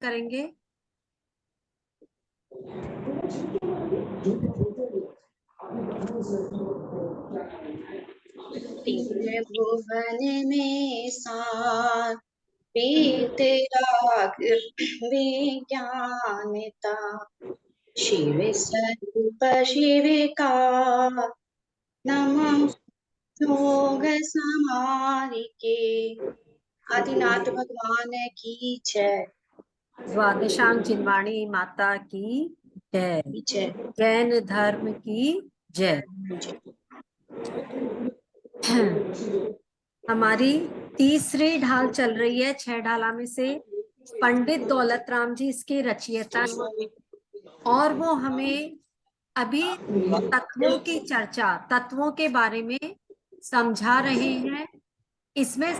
करेंगे। तीन भुवन में सार तेरा विज्ञानता, शिव स्वरूप शिव का नमः योग समाधि के। आदिनाथ भगवान की जय। द्वादशांग जिनवाणी माता की जय। जय। जैन धर्म की जय। हमारी तीसरी ढाल चल रही है 6 ढाला में से। पंडित दौलत राम जी इसके रचयिता हैं और वो हमें अभी तत्वों की चर्चा, तत्वों के बारे में समझा रहे हैं। इसमें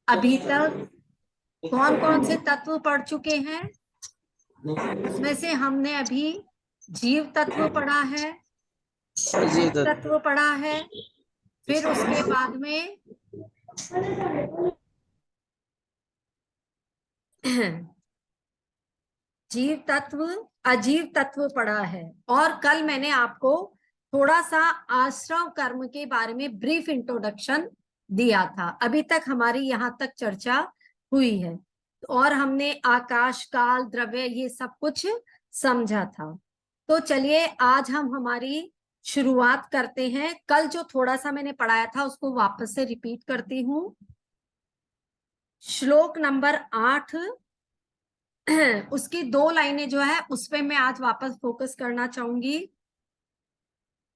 अभी तक कौन कौन से तत्व पढ़ चुके हैं? उसमें से हमने अभी जीव तत्व पढ़ा है, तत्व पढ़ा है, फिर उसके बाद में जीव तत्व, अजीव तत्व पढ़ा है। और कल मैंने आपको थोड़ा सा आश्रम कर्म के बारे में ब्रीफ इंट्रोडक्शन दिया था। अभी तक हमारी यहाँ तक चर्चा हुई है और हमने आकाश काल द्रव्य ये सब कुछ समझा था। तो चलिए आज हम हमारी शुरुआत करते हैं। कल जो थोड़ा सा मैंने पढ़ाया था उसको वापस से रिपीट करती हूँ। श्लोक नंबर 8 उसकी 2 लाइनें जो है उस पे मैं आज वापस फोकस करना चाहूंगी।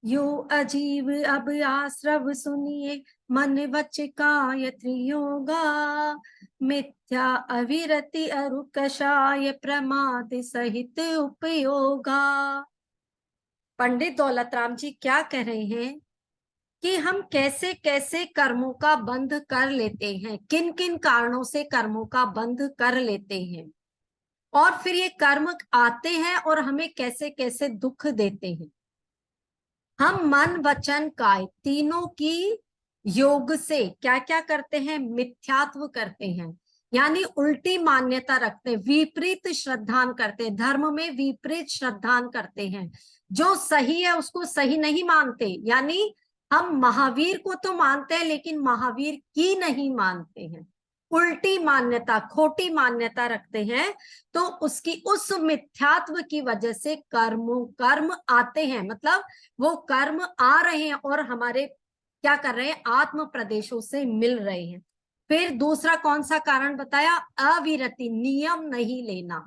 यो अजीव अब आश्रव सुनिए, मन वच काय त्रियोगा, मिथ्या अविरति अरु कषाय प्रमाद सहित उपयोगा। पंडित दौलत राम जी क्या कह रहे हैं कि हम कैसे कैसे कर्मों का बंध कर लेते हैं, किन किन कारणों से कर्मों का बंध कर लेते हैं, और फिर ये कर्म आते हैं और हमें कैसे कैसे दुख देते हैं। हम मन वचन काय तीनों की योग से क्या क्या करते हैं? मिथ्यात्व करते हैं, यानी उल्टी मान्यता रखते हैं, विपरीत श्रद्धान करते हैं, धर्म में विपरीत श्रद्धान करते हैं। जो सही है उसको सही नहीं मानते, यानी हम महावीर को तो मानते हैं लेकिन महावीर की नहीं मानते हैं, उल्टी मान्यता, खोटी मान्यता रखते हैं। तो उसकी उस मिथ्यात्व की वजह से कर्म आते हैं, मतलब वो कर्म आ रहे हैं और हमारे क्या कर रहे हैं? आत्म प्रदेशों से मिल रहे हैं। फिर दूसरा कौन सा कारण बताया? अविरति, नियम नहीं लेना,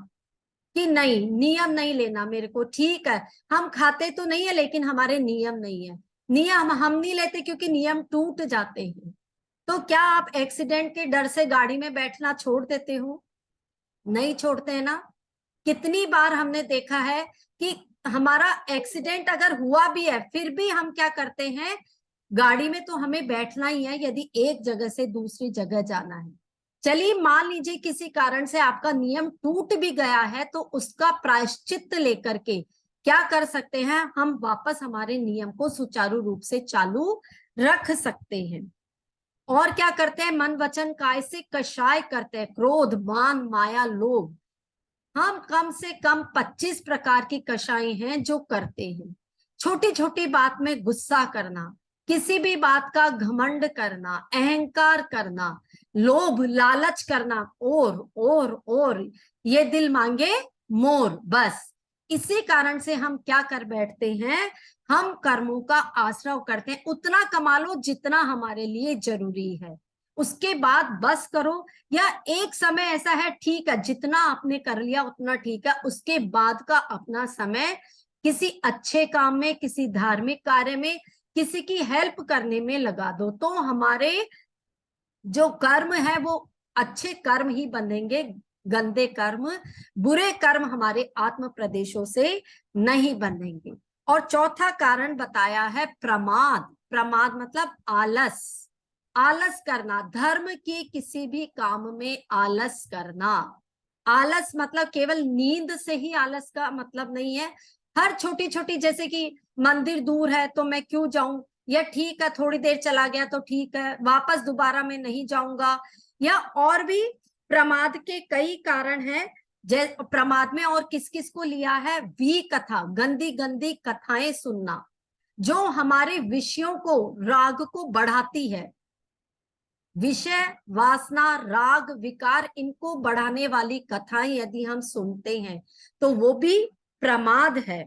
कि नहीं नियम नहीं लेना मेरे को, ठीक है हम खाते तो नहीं है लेकिन हमारे नियम नहीं है। नियम हम नहीं लेते क्योंकि नियम टूट जाते हैं। तो क्या आप एक्सीडेंट के डर से गाड़ी में बैठना छोड़ देते हो? नहीं छोड़ते हैं ना। कितनी बार हमने देखा है कि हमारा एक्सीडेंट अगर हुआ भी है फिर भी हम क्या करते हैं? गाड़ी में तो हमें बैठना ही है यदि एक जगह से दूसरी जगह जाना है। चलिए मान लीजिए किसी कारण से आपका नियम टूट भी गया है तो उसका प्रायश्चित लेकर के क्या कर सकते हैं? हम वापस हमारे नियम को सुचारू रूप से चालू रख सकते हैं। और क्या करते हैं? मन वचन काय से कषाय करते हैं, क्रोध मान माया लोभ। हम कम से कम 25 प्रकार की कषाय हैं जो करते हैं। छोटी छोटी बात में गुस्सा करना, किसी भी बात का घमंड करना, अहंकार करना, लोभ लालच करना, और ये दिल मांगे मोर, बस इसी कारण से हम क्या कर बैठते हैं? हम कर्मों का आश्रय करते हैं। उतना कमा लो जितना हमारे लिए जरूरी है, उसके बाद बस करो। या एक समय ऐसा है, ठीक है जितना आपने कर लिया उतना ठीक है, उसके बाद का अपना समय किसी अच्छे काम में, किसी धार्मिक कार्य में, किसी की हेल्प करने में लगा दो, तो हमारे जो कर्म है वो अच्छे कर्म ही बनेंगे। गंदे कर्म, बुरे कर्म हमारे आत्म प्रदेशों से नहीं बनेंगे। और चौथा कारण बताया है प्रमाद। प्रमाद मतलब आलस, आलस करना, धर्म के किसी भी काम में आलस करना। आलस मतलब केवल नींद से ही आलस का मतलब नहीं है। हर छोटी छोटी, जैसे कि मंदिर दूर है तो मैं क्यों जाऊं, या ठीक है थोड़ी देर चला गया तो ठीक है वापस दोबारा मैं नहीं जाऊंगा। या और भी प्रमाद के कई कारण हैं प्रमाद में और किस किस को लिया है? वी कथा, गंदी गंदी कथाएं सुनना, जो हमारे विषयों को, राग को बढ़ाती है। विषय, वासना, राग, विकार, इनको बढ़ाने वाली कथाएं यदि हम सुनते हैं तो वो भी प्रमाद है।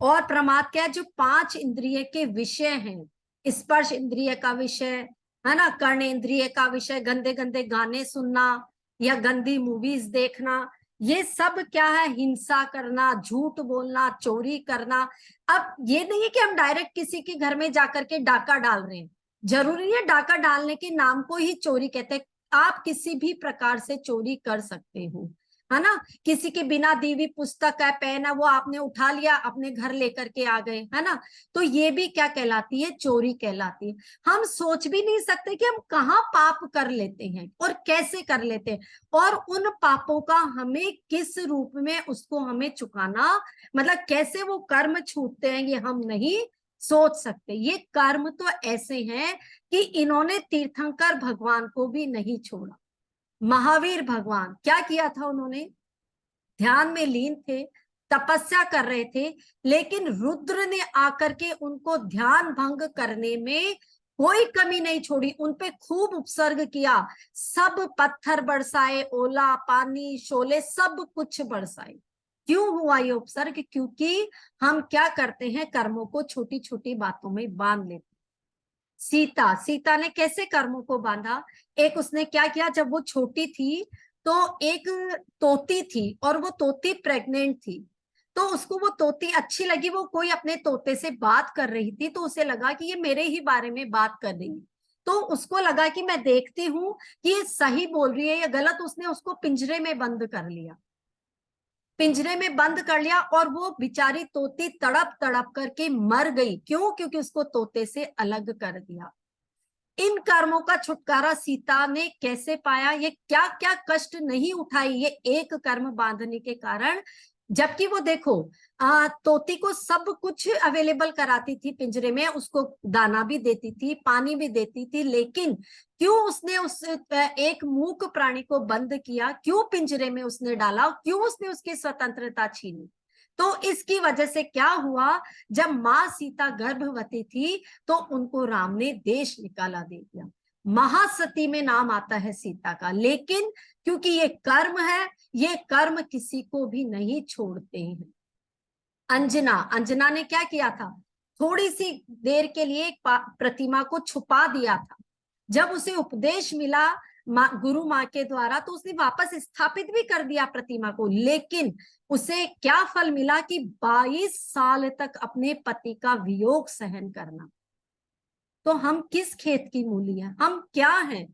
और प्रमाद क्या है? जो 5 इंद्रिय के विषय हैं, स्पर्श इंद्रिय का विषय है ना, कर्ण इंद्रिय का विषय, गंदे गंदे गाने सुनना या गंदी मूवीज देखना, ये सब क्या है? हिंसा करना, झूठ बोलना, चोरी करना। अब ये नहीं है कि हम डायरेक्ट किसी के घर में जाकर के डाका डाल रहे हैं, जरूरी है डाका डालने के नाम को ही चोरी कहते हैं। आप किसी भी प्रकार से चोरी कर सकते हो, है ना। किसी के बिना दी हुई पुस्तक है, पेन है, वो आपने उठा लिया, अपने घर लेकर के आ गए, है ना, तो ये भी क्या कहलाती है? चोरी कहलाती है। हम सोच भी नहीं सकते कि हम कहाँ पाप कर लेते हैं और कैसे कर लेते हैं, और उन पापों का हमें किस रूप में उसको हमें चुकाना, मतलब कैसे वो कर्म छूटते हैं, ये हम नहीं सोच सकते। ये कर्म तो ऐसे हैं कि इन्होंने तीर्थंकर भगवान को भी नहीं छोड़ा। महावीर भगवान क्या किया था? उन्होंने ध्यान में लीन थे, तपस्या कर रहे थे, लेकिन रुद्र ने आकर के उनको ध्यान भंग करने में कोई कमी नहीं छोड़ी, उनपे खूब उपसर्ग किया, सब पत्थर बरसाए, ओला पानी, शोले, सब कुछ बरसाए। क्यों हुआ ये उपसर्ग? क्योंकि हम क्या करते हैं? कर्मों को छोटी छोटी बातों में बांध लेते। सीता ने कैसे कर्मों को बांधा? एक उसने क्या किया, जब वो छोटी थी तो एक तोती थी और वो तोती प्रेग्नेंट थी, तो उसको वो तोती अच्छी लगी, वो कोई अपने तोते से बात कर रही थी, तो उसे लगा कि ये मेरे ही बारे में बात कर रही है, तो उसको लगा कि मैं देखती हूँ कि ये सही बोल रही है या गलत। उसने उसको पिंजरे में बंद कर लिया, पिंजरे में बंद कर लिया, और वो बेचारी तोती तड़प तड़प करके मर गई। क्यों? क्योंकि उसको तोते से अलग कर दिया। इन कर्मों का छुटकारा सीता ने कैसे पाया? ये क्या क्या कष्ट नहीं उठाई ये एक कर्म बांधने के कारण। जबकि वो देखो, तोती को सब कुछ अवेलेबल कराती थी पिंजरे में, उसको दाना भी देती थी, पानी भी देती थी, लेकिन क्यों उसने उस एक मूक प्राणी को बंद किया? क्यों पिंजरे में उसने डाला? क्यों उसने उसकी स्वतंत्रता छीनी? तो इसकी वजह से क्या हुआ, जब माँ सीता गर्भवती थी तो उनको राम ने देश निकाला दे दिया। महासती में नाम आता है सीता का, लेकिन क्योंकि ये कर्म है, ये कर्म किसी को भी नहीं छोड़ते हैं। अंजना ने क्या किया था? थोड़ी सी देर के लिए एक प्रतिमा को छुपा दिया था। जब उसे उपदेश मिला गुरु माँ के द्वारा, तो उसने वापस स्थापित भी कर दिया प्रतिमा को, लेकिन उसे क्या फल मिला कि 22 साल तक अपने पति का वियोग सहन करना। तो हम किस खेत की मूली हैं? हम क्या हैं?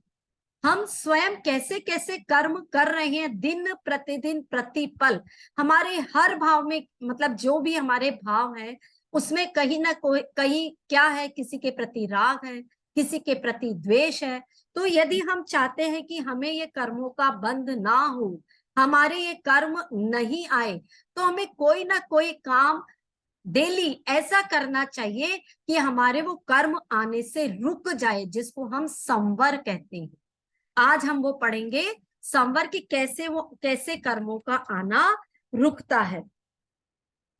हम स्वयं कैसे कैसे कर्म कर रहे हैं, दिन प्रतिदिन प्रतिपल। हमारे हर भाव में, मतलब जो भी हमारे भाव है उसमें कहीं ना कहीं क्या है? किसी के प्रति राग है, किसी के प्रति द्वेष है। तो यदि हम चाहते हैं कि हमें ये कर्मों का बंध ना हो, हमारे ये कर्म नहीं आए, तो हमें कोई ना कोई काम डेली ऐसा करना चाहिए कि हमारे वो कर्म आने से रुक जाए, जिसको हम संवर कहते हैं। आज हम वो पढ़ेंगे, संवर की कैसे कर्मों का आना रुकता है।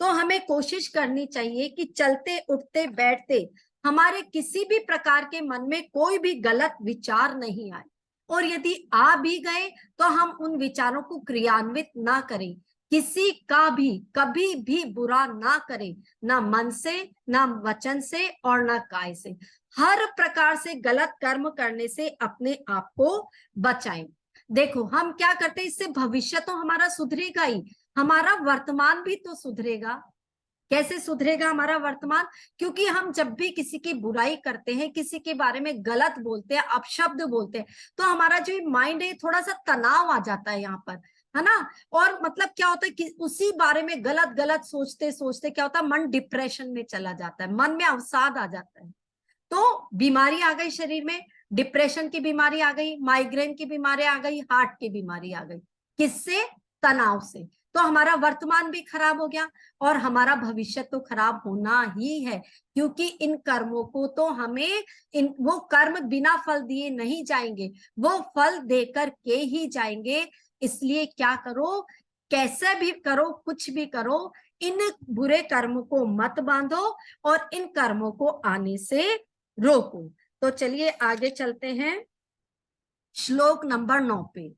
तो हमें कोशिश करनी चाहिए कि चलते उठते बैठते हमारे किसी भी प्रकार के मन में कोई भी गलत विचार नहीं आए, और यदि आ भी गए तो हम उन विचारों को क्रियान्वित ना करें, किसी का भी कभी भी बुरा ना करें, ना मन से, ना वचन से और ना काय से। हर प्रकार से गलत कर्म करने से अपने आप को बचाएं। देखो हम क्या करते हैं, इससे भविष्य तो हमारा सुधरेगा ही, हमारा वर्तमान भी तो सुधरेगा। कैसे सुधरेगा हमारा वर्तमान? क्योंकि हम जब भी किसी की बुराई करते हैं, किसी के बारे में गलत बोलते हैं, अपशब्द बोलते हैं, तो हमारा जो माइंड है थोड़ा सा तनाव आ जाता है यहाँ पर, है ना। और मतलब क्या होता है कि उसी बारे में गलत गलत सोचते सोचते क्या होता है, मन डिप्रेशन में चला जाता है, मन में अवसाद आ जाता है। तो बीमारी आ गई शरीर में, डिप्रेशन की बीमारी आ गई, माइग्रेन की बीमारी आ गई, हार्ट की बीमारी आ गई। किससे? तनाव से। तो हमारा वर्तमान भी खराब हो गया और हमारा भविष्य तो खराब होना ही है, क्योंकि इन कर्मों को तो हमें वो कर्म बिना फल दिए नहीं जाएंगे, वो फल देकर के ही जाएंगे। इसलिए क्या करो, कैसे भी करो, कुछ भी करो, इन बुरे कर्म को मत बांधो और इन कर्मों को आने से रोको। तो चलिए आगे चलते हैं श्लोक नंबर 9 पे।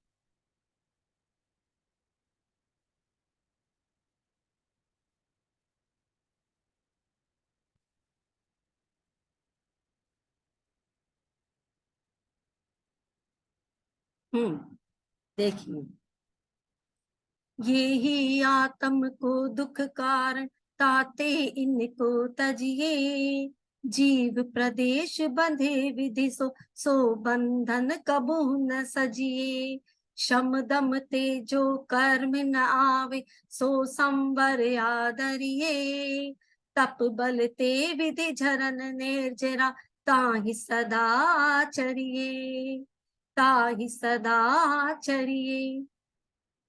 देखिए, ये ही आत्म को दुख कारण, ताते इनको तजिए, जीव प्रदेश बंधे विधि सो बंधन कबू न सजिए, शम दम तेजो कर्म न आवे, सो संवर आदरिए, तप बल ते विधि झरन निर्जरा, ताहि सदा चरिए, ताहि सदा चरिए।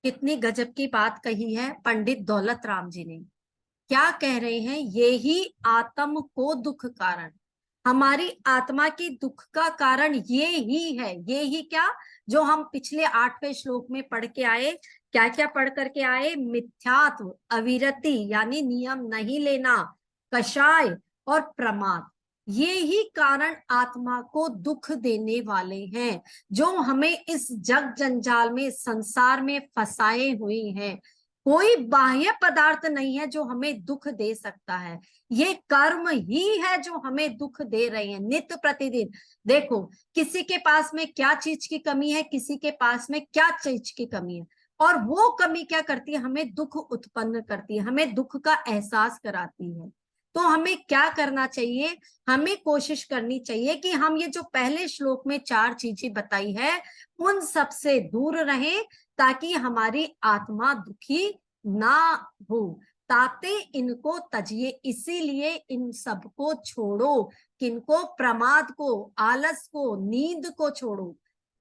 कितनी गजब की बात कही है पंडित दौलत राम जी ने। क्या कह रहे हैं? ये ही आत्म को दुख कारण, हमारी आत्मा की दुख का कारण ये ही है। ये ही क्या? जो हम पिछले 8वें श्लोक में पढ़ के आए, क्या क्या पढ़ करके आए? मिथ्यात्व, अविरति यानी नियम नहीं लेना, कषाय और प्रमाद, ये ही कारण आत्मा को दुख देने वाले हैं, जो हमें इस जग जंजाल में, संसार में फंसाए हुए हैं। कोई बाह्य पदार्थ नहीं है जो हमें दुख दे सकता है, ये कर्म ही है जो हमें दुख दे रहे हैं नित्य प्रतिदिन। देखो, किसी के पास में क्या चीज की कमी है, किसी के पास में क्या चीज की कमी है, और वो कमी क्या करती है? हमें दुख उत्पन्न करती है, हमें दुख का एहसास कराती है। तो हमें क्या करना चाहिए? हमें कोशिश करनी चाहिए कि हम ये जो पहले श्लोक में 4 चीजें बताई है, उन सब से दूर रहें, ताकि हमारी आत्मा दुखी ना हो। ताते इनको तजिए, इसीलिए इन सब को छोड़ो। किनको? प्रमाद को, आलस को, नींद को छोड़ो,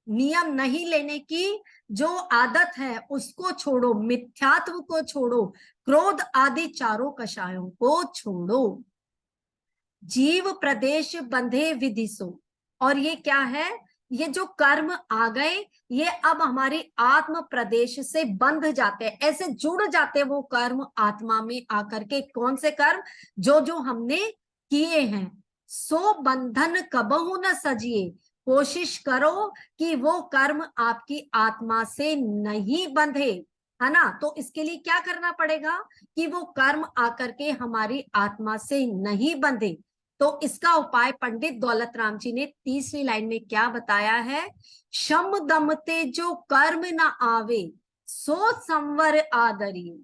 नियम नहीं लेने की जो आदत है उसको छोड़ो, मिथ्यात्व को छोड़ो, क्रोध आदि चारों कषायों को छोड़ो। जीव प्रदेश बंधे विधिसो, और ये क्या है? ये जो कर्म आ गए, ये अब हमारी आत्म प्रदेश से बंध जाते हैं, ऐसे जुड़ जाते वो कर्म आत्मा में आकर के। कौन से कर्म? जो जो हमने किए हैं। सो बंधन कबहू न सजिए, कोशिश करो कि वो कर्म आपकी आत्मा से नहीं बंधे, है ना। तो इसके लिए क्या करना पड़ेगा? कि वो कर्म आकर के हमारी आत्मा से नहीं बंधे। तो इसका उपाय पंडित दौलत राम जी ने तीसरी लाइन में क्या बताया है? शम दमते जो कर्म न आवे, सो संवर आदरिए।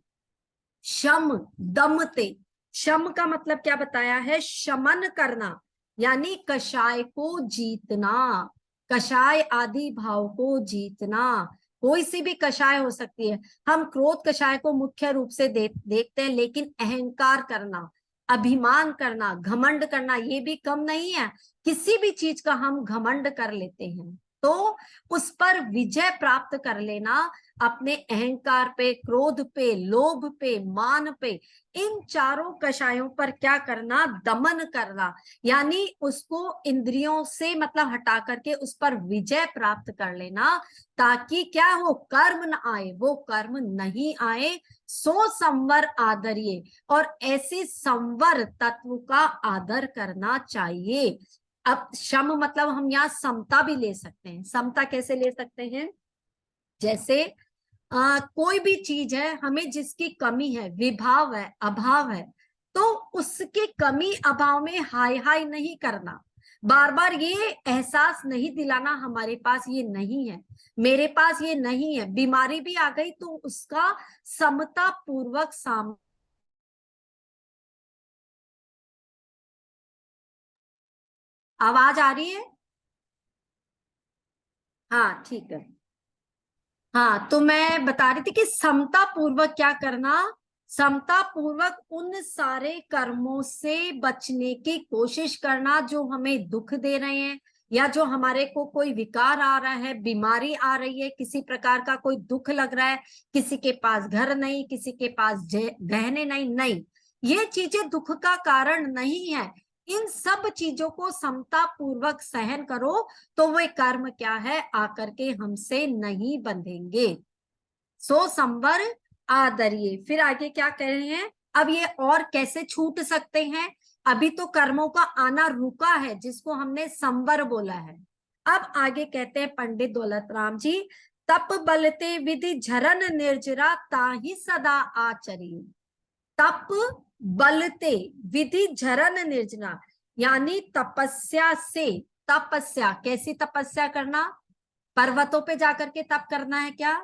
शम दमते, शम का मतलब क्या बताया है? शमन करना, यानी कषाय को जीतना, कषाय आदि भाव को जीतना। कोई सी भी कषाय हो सकती है, हम क्रोध कषाय को मुख्य रूप से देखते हैं, लेकिन अहंकार करना, अभिमान करना, घमंड करना, ये भी कम नहीं है। किसी भी चीज का हम घमंड कर लेते हैं, तो उस पर विजय प्राप्त कर लेना, अपने अहंकार पे, क्रोध पे, लोभ पे, मान पे, इन चारों कषायों पर क्या करना? दमन करना, यानी उसको इंद्रियों से मतलब हटा करके उस पर विजय प्राप्त कर लेना, ताकि क्या हो? कर्म न आए, वो कर्म नहीं आए। सो संवर आदरिए, और ऐसे संवर तत्व का आदर करना चाहिए। अब शम मतलब हम यहाँ समता भी ले सकते हैं। समता कैसे ले सकते हैं? जैसे कोई भी चीज है, हमें जिसकी कमी है, विभाव है, अभाव है, तो उसके कमी अभाव में हाय हाय नहीं करना, बार बार ये एहसास नहीं दिलाना हमारे पास ये नहीं है, मेरे पास ये नहीं है। बीमारी भी आ गई तो उसका समता पूर्वक सामना। आवाज आ रही है? हाँ ठीक है। हाँ, तो मैं बता रही थी कि समता पूर्वक क्या करना? समता पूर्वक उन सारे कर्मों से बचने की कोशिश करना जो हमें दुख दे रहे हैं, या जो हमारे को कोई विकार आ रहा है, बीमारी आ रही है, किसी प्रकार का कोई दुख लग रहा है, किसी के पास घर नहीं, किसी के पास गहने नहीं, नहीं, ये चीजें दुख का कारण नहीं है। इन सब चीजों को समता पूर्वक सहन करो, तो वे कर्म क्या है? आकर के हमसे नहीं बंधेंगे। सो संवर आदरिए। फिर आगे क्या कह रहे हैं, अब ये और कैसे छूट सकते हैं, अभी तो कर्मों का आना रुका है जिसको हमने संवर बोला है। अब आगे कहते हैं पंडित दौलत राम जी, तप बलते विधि झरन निर्जरा ताहि सदा आचरिए। तप बलते विधि झरन निर्जना, यानी तपस्या से, तपस्या कैसी तपस्या करना, पर्वतों पे जाकर के तप करना है क्या?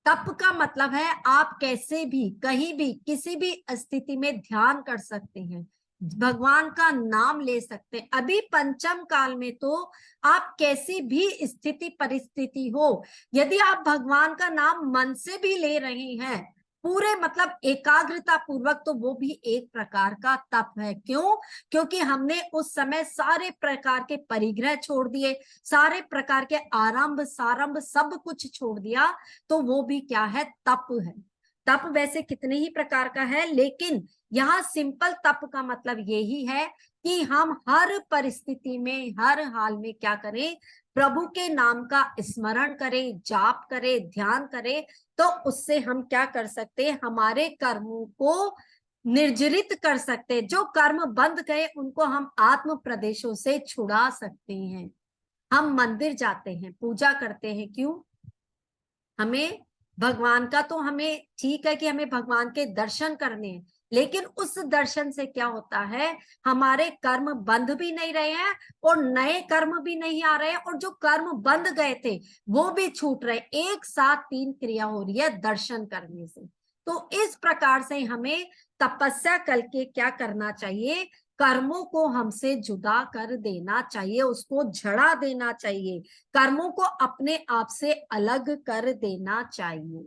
तप का मतलब है आप कैसे भी, कहीं भी, किसी भी स्थिति में ध्यान कर सकते हैं, भगवान का नाम ले सकते हैं। अभी पंचम काल में तो आप कैसी भी स्थिति परिस्थिति हो, यदि आप भगवान का नाम मन से भी ले रहे हैं पूरे मतलब एकाग्रता पूर्वक, तो वो भी एक प्रकार का तप है। क्यों? क्योंकि हमने उस समय सारे प्रकार के परिग्रह छोड़ दिए, सारे प्रकार के आरंभ सारंभ सब कुछ छोड़ दिया, तो वो भी क्या है, तप है। तप वैसे कितने ही प्रकार का है, लेकिन यहाँ सिंपल तप का मतलब यही है कि हम हर परिस्थिति में, हर हाल में क्या करें, प्रभु के नाम का स्मरण करें, जाप करें, ध्यान करें, तो उससे हम क्या कर सकते हैं, हमारे कर्मों को निर्जरित कर सकते हैं। जो कर्म बंद गए उनको हम आत्म प्रदेशों से छुड़ा सकते हैं। हम मंदिर जाते हैं, पूजा करते हैं, क्यों? हमें भगवान का, तो हमें ठीक है कि हमें भगवान के दर्शन करने हैं, लेकिन उस दर्शन से क्या होता है, हमारे कर्म बंद भी नहीं रहे हैं और नए कर्म भी नहीं आ रहे हैं, और जो कर्म बंद गए थे वो भी छूट रहे। एक साथ तीन क्रिया हो रही है दर्शन करने से। तो इस प्रकार से हमें तपस्या करके क्या करना चाहिए, कर्मों को हमसे जुदा कर देना चाहिए, उसको झड़ा देना चाहिए, कर्मों को अपने आप से अलग कर देना चाहिए।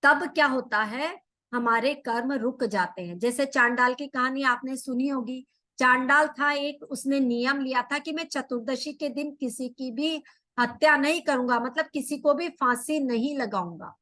तब क्या होता है, हमारे कर्म रुक जाते हैं। जैसे चांडाल की कहानी आपने सुनी होगी। चांडाल था एक, उसने नियम लिया था कि मैं चतुर्दशी के दिन किसी की भी हत्या नहीं करूंगा, मतलब किसी को भी फांसी नहीं लगाऊंगा।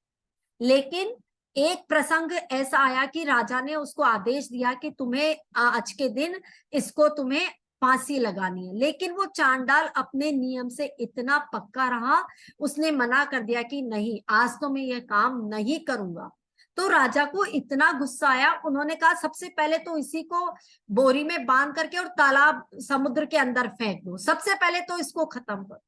लेकिन एक प्रसंग ऐसा आया कि राजा ने उसको आदेश दिया कि तुम्हें आज के दिन इसको तुम्हें फांसी लगानी है, लेकिन वो चांडाल अपने नियम से इतना पक्का रहा, उसने मना कर दिया कि नहीं, आज तो मैं ये काम नहीं करूंगा। तो राजा को इतना गुस्सा आया, उन्होंने कहा सबसे पहले तो इसी को बोरी में बांध करके और तालाब समुद्र के अंदर फेंक दो, सबसे पहले तो इसको खत्म करो।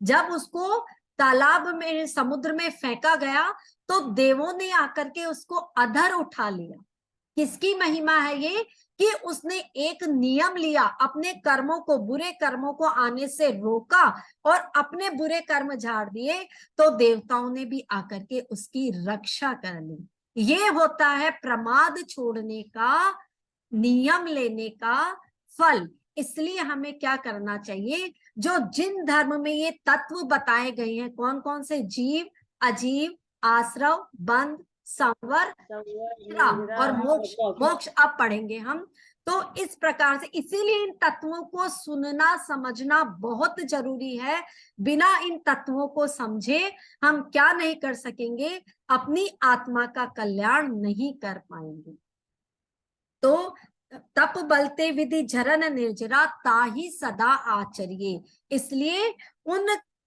जब उसको तालाब में, समुद्र में फेंका गया, तो देवों ने आकर के उसको अधर उठा लिया। किसकी महिमा है ये, कि उसने एक नियम लिया, अपने कर्मों को, बुरे कर्मों को आने से रोका और अपने बुरे कर्म झाड़ दिए, तो देवताओं ने भी आकर के उसकी रक्षा कर ली। ये होता है प्रमाद छोड़ने का, नियम लेने का फल। इसलिए हमें क्या करना चाहिए, जो जिन धर्म में ये तत्व बताए गए हैं, कौन कौन से, जीव, अजीव, आश्रव, बंध, संवर, और मोक्ष। मोक्ष अब पढ़ेंगे हम। तो इस प्रकार से, इसीलिए इन तत्वों को सुनना समझना बहुत जरूरी है। बिना इन तत्वों को समझे हम क्या नहीं कर सकेंगे, अपनी आत्मा का कल्याण नहीं कर पाएंगे। तो तप बलते विधि झरन निर्जरा ताहि सदा आचरिए, इसलिए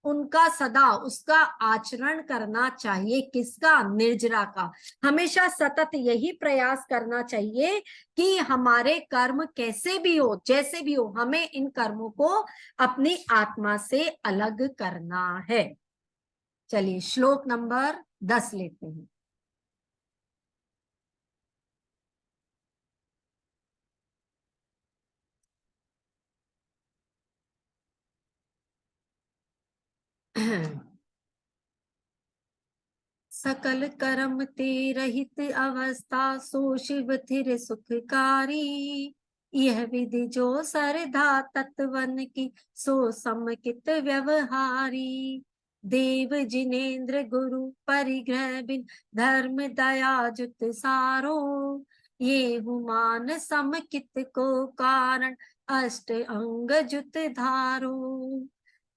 उनका सदा, उसका आचरण करना चाहिए। किसका? निर्जरा का। हमेशा सतत यही प्रयास करना चाहिए कि हमारे कर्म कैसे भी हो, जैसे भी हो, हमें इन कर्मों को अपनी आत्मा से अलग करना है। चलिए श्लोक नंबर 10 लेते हैं। सकल कर्म ते रहित अवस्था, सो शिव थिर सुखकारी। यह विधि जो सरधा तत्वन की, सो समकित व्यवहारी। देव जिनेन्द्र गुरु परिग्रह बिन, धर्म दया जुत सारो। ये हुमान समकित को कारण, अष्ट अंग जुत धारो।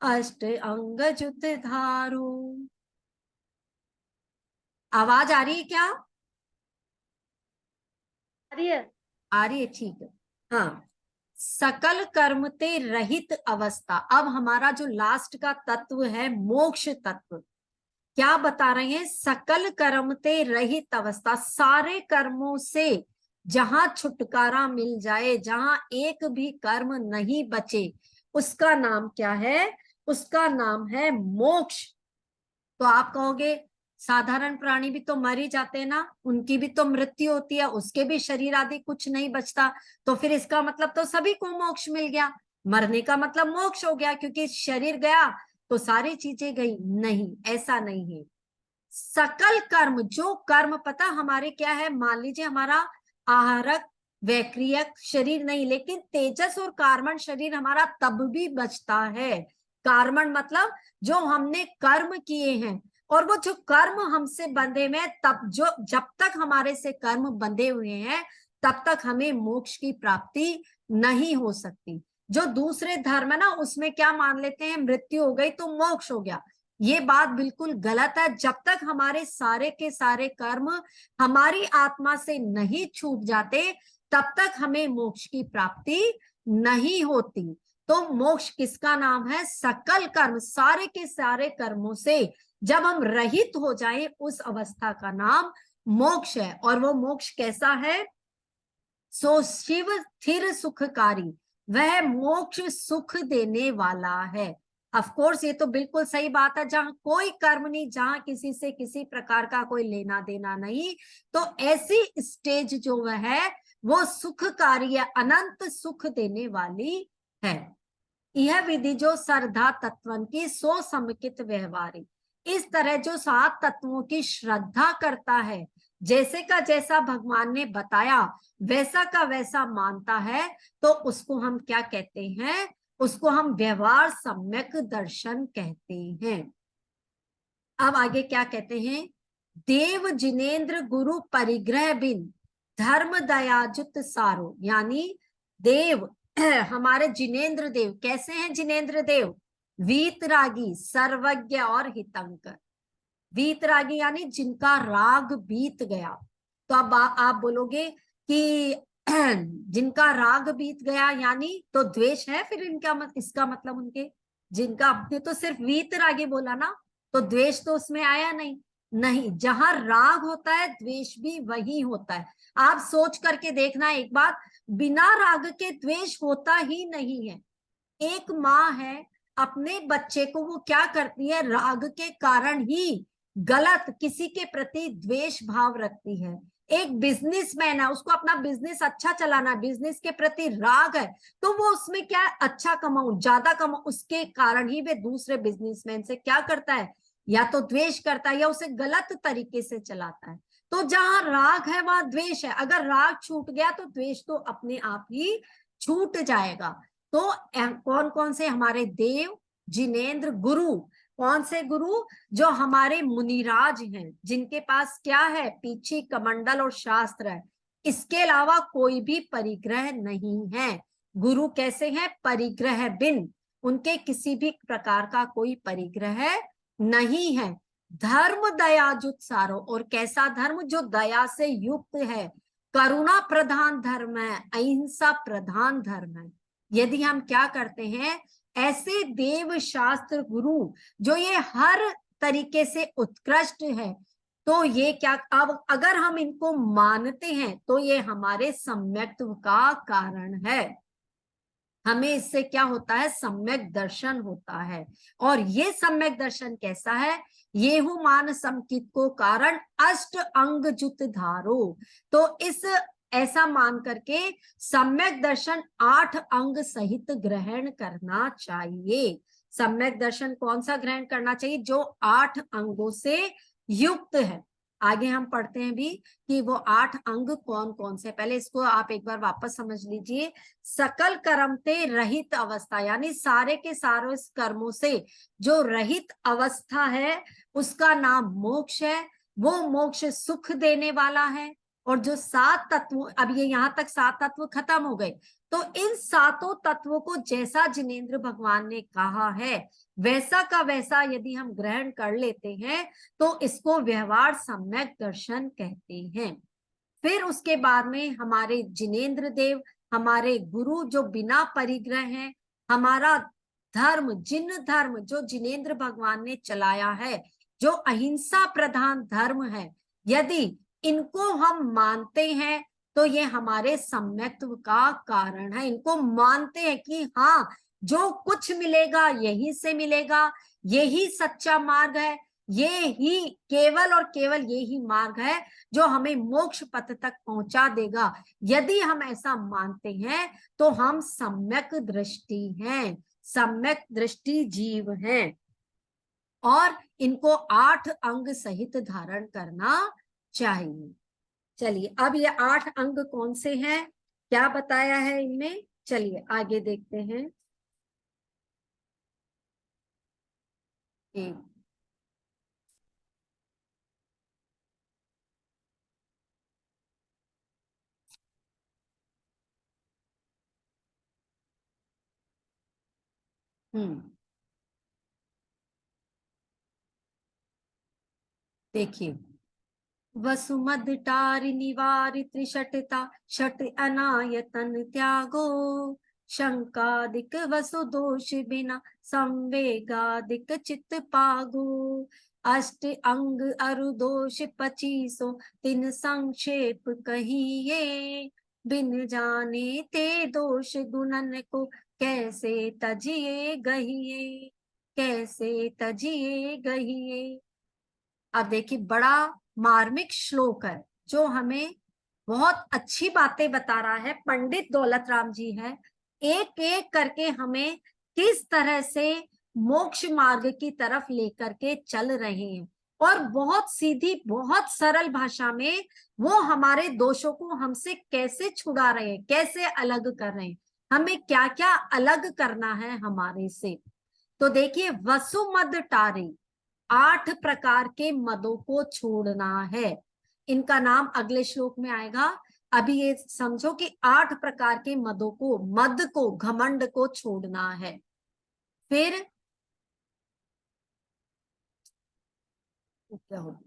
अष्ट अंग जुत धारो। आवाज आ रही है क्या? आ रही है। आ रही है, ठीक है। हाँ, सकल कर्म ते रहित अवस्था। अब हमारा जो लास्ट का तत्व है मोक्ष तत्व, क्या बता रहे हैं? सकल कर्म ते रहित अवस्था, सारे कर्मों से जहां छुटकारा मिल जाए, जहां एक भी कर्म नहीं बचे, उसका नाम क्या है? उसका नाम है मोक्ष। तो आप कहोगे साधारण प्राणी भी तो मर ही जाते हैं ना, उनकी भी तो मृत्यु होती है, उसके भी शरीर आदि कुछ नहीं बचता, तो फिर इसका मतलब तो सभी को मोक्ष मिल गया, मरने का मतलब मोक्ष हो गया, क्योंकि शरीर गया तो सारी चीजें गई। नहीं, ऐसा नहीं है। सकल कर्म, जो कर्म पता हमारे क्या है, मान लीजिए हमारा आहारक वैक्रियक शरीर नहीं, लेकिन तेजस और कार्बन शरीर हमारा तब भी बचता है। कार्बन मतलब जो हमने कर्म किए हैं, और वो जो कर्म हमसे बंधे हुए हैं, तब जो जब तक हमारे से कर्म बंधे हुए हैं तब तक हमें मोक्ष की प्राप्ति नहीं हो सकती। जो दूसरे धर्म है ना, उसमें क्या मान लेते हैं, मृत्यु हो गई तो मोक्ष हो गया। ये बात बिल्कुल गलत है। जब तक हमारे सारे के सारे कर्म हमारी आत्मा से नहीं छूट जाते, तब तक हमें मोक्ष की प्राप्ति नहीं होती। तो मोक्ष किसका नाम है? सकल कर्म, सारे के सारे कर्मों से जब हम रहित हो जाएं, उस अवस्था का नाम मोक्ष है। और वो मोक्ष कैसा है? सो शिव स्थिर सुखकारी, वह मोक्ष सुख देने वाला है। ऑफ कोर्स ये तो बिल्कुल सही बात है, जहां कोई कर्म नहीं, जहां किसी से किसी प्रकार का कोई लेना देना नहीं, तो ऐसी स्टेज जो वह है वो सुखकारी है, अनंत सुख देने वाली है। यह विधि जो श्रद्धा तत्वन की सो समुचित व्यवहारिक, इस तरह जो 7 तत्वों की श्रद्धा करता है, जैसे का जैसा भगवान ने बताया वैसा का वैसा मानता है, तो उसको हम क्या कहते हैं? उसको हम व्यवहार सम्यक दर्शन कहते हैं। अब आगे क्या कहते हैं? देव जिनेन्द्र गुरु परिग्रह बिन धर्म दयाजुत सारो, यानी देव हमारे जिनेन्द्र देव कैसे हैं? जिनेन्द्र देव वीतरागी, सर्वज्ञ और हितंकर। वीतरागी यानी जिनका राग बीत गया। तो अब आप बोलोगे कि जिनका राग बीत गया यानी तो द्वेष है फिर इनका इसका मतलब उनके, जिनका, आपने तो सिर्फ वीतरागी बोला ना, तो द्वेष तो उसमें आया नहीं। नहीं, जहां राग होता है द्वेष भी वही होता है। आप सोच करके देखना एक बात, बिना राग के द्वेष होता ही नहीं है। एक माँ है, अपने बच्चे को वो क्या करती है? राग के कारण ही गलत किसी के प्रति द्वेष भाव रखती है। एक बिजनेसमैन है, उसको अपना बिजनेस अच्छा चलाना है, बिजनेस के प्रति राग है, तो वो उसमें क्या है? अच्छा कमाऊं, ज्यादा कमाऊं, उसके कारण ही वे दूसरे बिजनेसमैन से क्या करता है? या तो द्वेष करता है या उसे गलत तरीके से चलाता है। तो जहां राग है वहां द्वेष है। अगर राग छूट गया तो द्वेष तो अपने आप ही छूट जाएगा। तो कौन कौन से हमारे देव, जिनेन्द्र, गुरु, कौन से गुरु? जो हमारे मुनिराज हैं, जिनके पास क्या है? पीछे कमंडल और शास्त्र है, इसके अलावा कोई भी परिग्रह नहीं है। गुरु कैसे हैं? परिग्रह बिन, उनके किसी भी प्रकार का कोई परिग्रह नहीं है। धर्म दयाजुत सारो, और कैसा धर्म? जो दया से युक्त है, करुणा प्रधान धर्म है, अहिंसा प्रधान धर्म है। यदि हम क्या करते हैं, ऐसे देव शास्त्र गुरु जो ये हर तरीके से उत्कृष्ट है, तो ये क्या, अब अगर हम इनको मानते हैं तो ये हमारे सम्यक्त्व का कारण है। हमें इससे क्या होता है? सम्यक दर्शन होता है। और ये सम्यक दर्शन कैसा है? ये हूं मान समकित को कारण अष्ट अंग जुत धारो। तो इस ऐसा मान करके सम्यक दर्शन 8 अंग सहित ग्रहण करना चाहिए। सम्यक दर्शन कौन सा ग्रहण करना चाहिए? जो 8 अंगों से युक्त है। आगे हम पढ़ते हैं भी कि वो 8 अंग कौन कौन से। पहले इसको आप एक बार वापस समझ लीजिए। सकल कर्म ते रहित अवस्था, यानी सारे के सारे कर्मों से जो रहित अवस्था है उसका नाम मोक्ष है। वो मोक्ष सुख देने वाला है। और जो 7 तत्व, अब ये यहां तक 7 तत्व खत्म हो गए, तो इन 7 तत्वों को जैसा जिनेन्द्र भगवान ने कहा है वैसा का वैसा यदि हम ग्रहण कर लेते हैं तो इसको व्यवहार सम्यक दर्शन कहते हैं। फिर उसके बाद में हमारे जिनेन्द्र देव, हमारे गुरु जो बिना परिग्रह हैं, हमारा धर्म, जिन धर्म जो जिनेन्द्र भगवान ने चलाया है, जो अहिंसा प्रधान धर्म है, यदि इनको हम मानते हैं तो ये हमारे सम्यक्त्व का कारण है। इनको मानते हैं कि हाँ, जो कुछ मिलेगा यही से मिलेगा, यही सच्चा मार्ग है, ये ही केवल और केवल यही मार्ग है जो हमें मोक्ष पथ तक पहुंचा देगा। यदि हम ऐसा मानते हैं तो हम सम्यक दृष्टि हैं, सम्यक दृष्टि जीव हैं, और इनको 8 अंग सहित धारण करना चाहिए। चलिए, अब ये 8 अंग कौन से हैं, क्या बताया है इनमें, चलिए आगे देखते हैं। एक देखिए, वसुमद्टारि निवारि त्रिषटता, षट अनायतन त्यागो, शंकादिक वसु दोष बिना, संवेगादिक चित्त पागो, अष्ट अंग अरु दोष 25 तिन संक्षेप कहिए, बिन जाने ते दोष गुणन को, कैसे तजिए गहिए, कैसे तजिए गहिए। अब देखिए, बड़ा मार्मिक श्लोक है जो हमें बहुत अच्छी बातें बता रहा है। पंडित दौलत राम जी है, एक एक करके हमें किस तरह से मोक्ष मार्ग की तरफ लेकर के चल रहे हैं, और बहुत सीधी बहुत सरल भाषा में वो हमारे दोषों को हमसे कैसे छुड़ा रहे हैं, कैसे अलग कर रहे हैं, हमें क्या क्या अलग करना है हमारे से। तो देखिए, वसुमद टारे, 8 प्रकार के मदों को छोड़ना है। इनका नाम अगले श्लोक में आएगा। अभी ये समझो कि 8 प्रकार के मदों को, मद को, घमंड को छोड़ना है। फिर क्या होगा,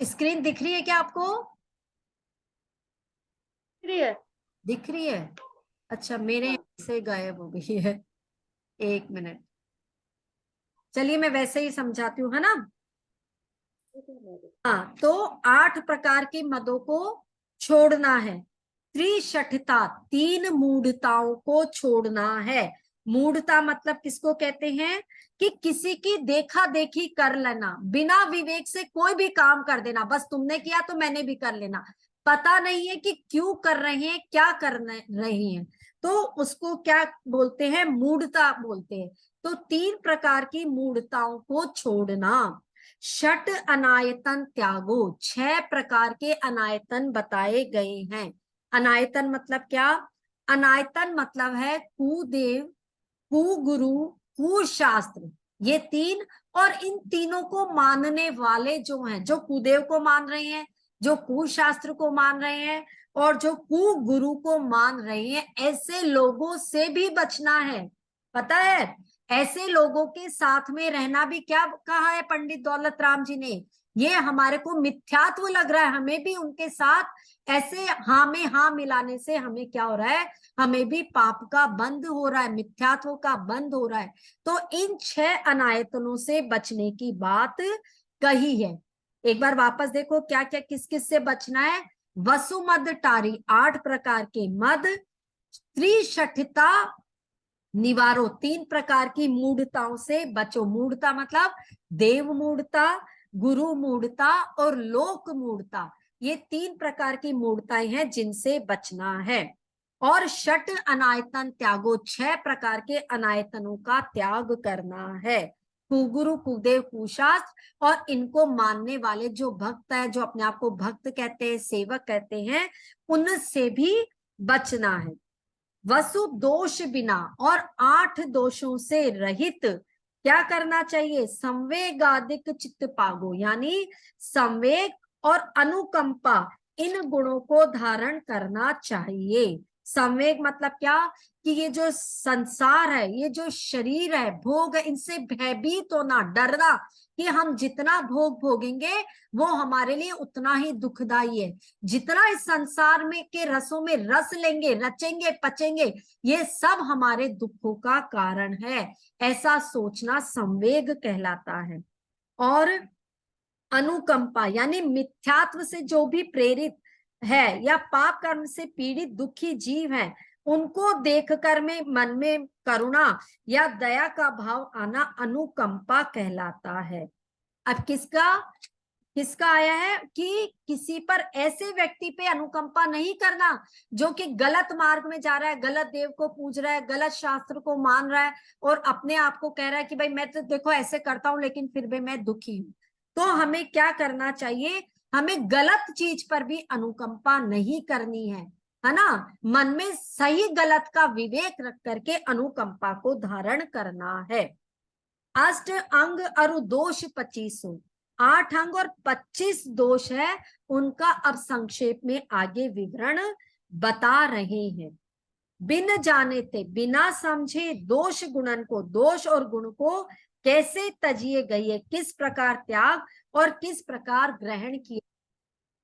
स्क्रीन दिख रही है क्या आपको, दिख रही है? अच्छा, मेरे यहाँ से गायब हो गई है, एक मिनट। चलिए मैं वैसे ही समझाती हूँ, है ना। हाँ, तो 8 प्रकार के मदों को छोड़ना है। त्रिशठता, 3 मूढ़ताओं को छोड़ना है। मूढ़ता मतलब किसको कहते हैं, कि किसी की देखा देखी कर लेना, बिना विवेक से कोई भी काम कर देना, बस तुमने किया तो मैंने भी कर लेना, पता नहीं है कि क्यों कर रहे हैं, क्या कर रहे हैं, तो उसको क्या बोलते हैं, मूढ़ता बोलते हैं। तो 3 प्रकार की मूढ़ताओं को छोड़ना। षट अनायतन त्यागो, 6 प्रकार के अनायतन बताए गए हैं। अनायतन मतलब क्या, अनायतन मतलब है कुदेव, कुगुरु, कुशास्त्र, ये 3। और इन तीनों को मानने वाले जो हैं, जो कुदेव को मान रहे हैं, जो कुशास्त्र को मान रहे हैं, और जो कुगुरु को मान रहे हैं, ऐसे लोगों से भी बचना है। पता है, ऐसे लोगों के साथ में रहना भी क्या कहा है पंडित दौलत राम जी ने, ये हमारे को मिथ्यात्व लग रहा है, हमें भी उनके साथ ऐसे हाँ में हाँ मिलाने से हमें क्या हो रहा है, हमें भी पाप का बंध हो रहा है, मिथ्यात्व का बंध हो रहा है। तो इन 6 अनायतनों से बचने की बात कही है। एक बार वापस देखो क्या क्या किस किस से बचना है। वसुमद टारी, 8 प्रकार के मद, त्रिशठिता निवारो, 3 प्रकार की मूढ़ताओं से बचो। मूढ़ता मतलब देव मूढ़ता, गुरु मूढ़ता और लोक मूढ़ता, ये 3 प्रकार की मूढ़ताएं हैं जिनसे बचना है। और षट अनायतन त्यागो, 6 प्रकार के अनायतनों का त्याग करना है। कुगुरु, कुदेव, कुशास्त्र और इनको मानने वाले जो भक्त है, जो अपने आप को भक्त कहते हैं, सेवक कहते हैं, उनसे भी बचना है। वसु दोष बिना, और 8 दोषों से रहित क्या करना चाहिए, संवेगादिक चित्त पागो, यानी संवेग और अनुकंपा, इन गुणों को धारण करना चाहिए। संवेग मतलब क्या, कि ये जो संसार है, ये जो शरीर है, भोग है, इनसे भयभीत होना, डरना कि हम जितना भोग भोगेंगे वो हमारे लिए उतना ही दुखदाई है। जितना इस संसार में के रसों में रस लेंगे, रचेंगे, पचेंगे, ये सब हमारे दुखों का कारण है। ऐसा सोचना संवेग कहलाता है। और अनुकंपा यानी मिथ्यात्व से जो भी प्रेरित है या पाप कर्म से पीड़ित दुखी जीव है, उनको देखकर में मन में करुणा या दया का भाव आना अनुकंपा कहलाता है। अब किसका किसका आया है कि किसी पर, ऐसे व्यक्ति पे अनुकंपा नहीं करना जो कि गलत मार्ग में जा रहा है, गलत देव को पूज रहा है, गलत शास्त्र को मान रहा है और अपने आप को कह रहा है कि भाई मैं तो देखो ऐसे करता हूं लेकिन फिर भी मैं दुखी हूं। तो हमें क्या करना चाहिए, हमें गलत चीज पर भी अनुकंपा नहीं करनी है ना। मन में सही गलत का विवेक रख करके अनुकंपा को धारण करना है। अष्ट अंग अरु दोष 25, 8 अंग और 25 दोष है, उनका अब संक्षेप में आगे विवरण बता रहे हैं। बिन जाने थे, बिना समझे दोष गुणन को, दोष और गुण को कैसे तजिए गए, किस प्रकार त्याग और किस प्रकार ग्रहण किया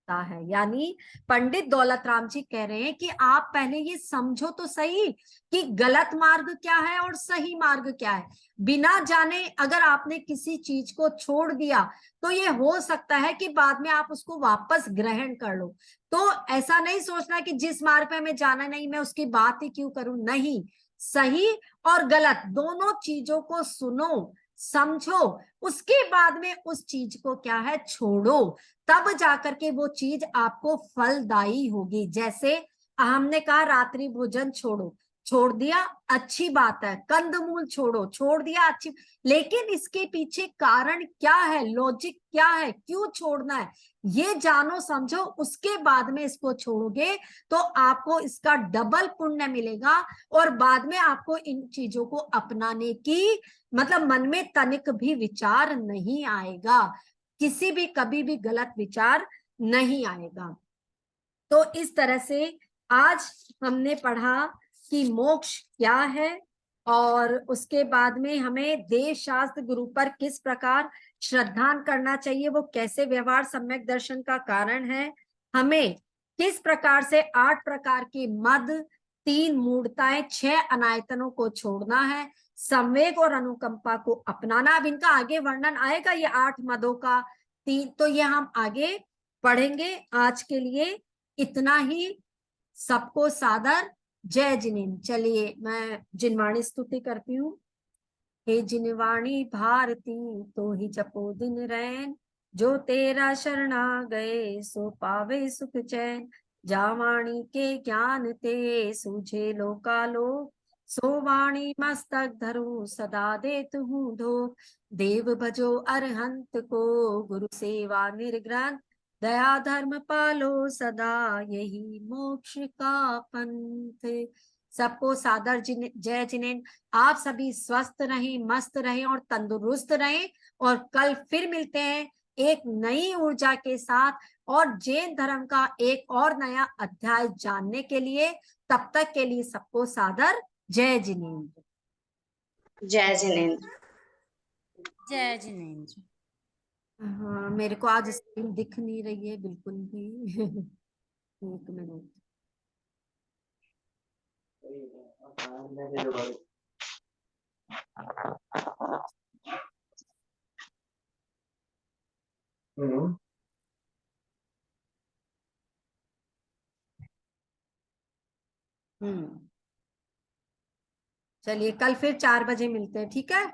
है। यानी पंडित दौलत राम जी कह रहे हैं कि आप पहले ये समझो तो सही कि गलत मार्ग क्या है और सही मार्ग क्या है। बिना जाने अगर आपने किसी चीज को छोड़ दिया तो ये हो सकता है कि बाद में आप उसको वापस ग्रहण कर लो। तो ऐसा नहीं सोचना कि जिस मार्ग पे हमें जाना नहीं मैं उसकी बात ही क्यों करूं, नहीं, सही और गलत दोनों चीजों को सुनो, समझो, उसके बाद में उस चीज को क्या है छोड़ो, तब जाकर के वो चीज आपको फलदायी होगी। जैसे हमने कहा रात्रि भोजन छोड़ो, छोड़ दिया, अच्छी बात है, कंदमूल छोड़ो, छोड़ दिया, अच्छी, लेकिन इसके पीछे कारण क्या है, लॉजिक क्या है, क्यों छोड़ना है, ये जानो समझो, उसके बाद में इसको छोड़ोगे तो आपको इसका डबल पुण्य मिलेगा और बाद में आपको इन चीजों को अपनाने की मतलब मन में तनिक भी विचार नहीं आएगा, किसी भी कभी भी गलत विचार नहीं आएगा। तो इस तरह से आज हमने पढ़ा कि मोक्ष क्या है और उसके बाद में हमें देव शास्त्र गुरु पर किस प्रकार श्रद्धान करना चाहिए, वो कैसे व्यवहार सम्यक दर्शन का कारण है, हमें किस प्रकार से 8 प्रकार के मद, 3 मूढ़ताएं, 6 अनायतनों को छोड़ना है, संवेग और अनुकंपा को अपनाना। अब इनका आगे वर्णन आएगा, ये 8 मदों का 3, तो ये हम आगे पढ़ेंगे। आज के लिए इतना ही, सबको सादर जय जिनेन्द्र। चलिए मैं जिनवाणी स्तुति करती हूँ। हे जिनवाणी भारती तो ही जपो दिन रैन, जो तेरा शरणा गए सो पावे सुख चैन, जावाणी के ज्ञान ते सूझे लोकालो, सो वाणी मस्तक धरो सदा देत हूँ धो, देव भजो अरहंत को गुरु सेवा निर्ग्रंथ, दया धर्म पालो सदा यही मोक्ष का पंथ। सबको सादर जय जिनेन्द्र। आप सभी स्वस्थ रहें, मस्त रहें और तंदुरुस्त रहें और कल फिर मिलते हैं एक नई ऊर्जा के साथ और जैन धर्म का एक और नया अध्याय जानने के लिए। तब तक के लिए सबको सादर जय जिनेन्द्र। जय जिनेन्द्र। जय जिनेन्द्र। हाँ, मेरे को आज स्क्रीन दिख नहीं रही है बिल्कुल भी। एक मिनट। चलिए कल फिर 4 बजे मिलते हैं, ठीक है।